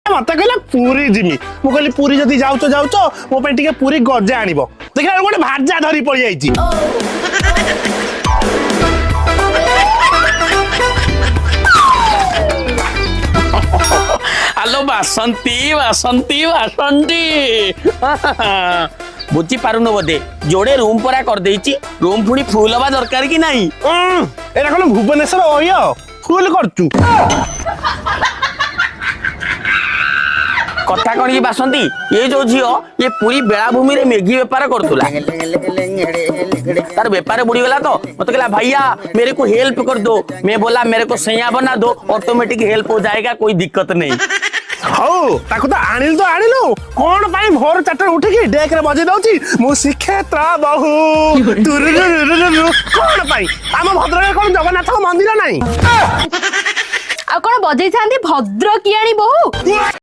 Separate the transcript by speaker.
Speaker 1: मत कहला पूरी जिमी मु कहली पूरी जदी जाउचो जाउचो मो पे टिके पूरी गजा आनिबो देखला गोटे भाजा धरी पड़ी आइची
Speaker 2: हेलो बासंती बासंती बासंती बुझी पारुन बोधे जोड़े रूम परा कर देइची रूम पुणी फुल हवा दरकार कि नहीं
Speaker 1: एरा कोन भुवनेश्वर ओयो फुल करचू
Speaker 2: कथा कौन की बासंती ये जो झियो ये पूरी बेलाभूमि रे मेघी व्यापार करतुला तार व्यापार बुड़ी गला तो मत कहला भैया मेरे को हेल्प कर दो मैं बोला मेरे को सैया बना दो ऑटोमेटिक हेल्प हो जाएगा कोई दिक्कत नहीं
Speaker 1: हौ ताको तो आनिलु कोन पाई भोर 4 उठ के डेक रे बजे दउची मु श्रीक्षेत्र बहु तुरुरुरुरु कोन पाई हम भद्रक कोन जगन्नाथ मंदिर नाही
Speaker 3: आ कोन बजै थांदी भद्र कियाणी बहु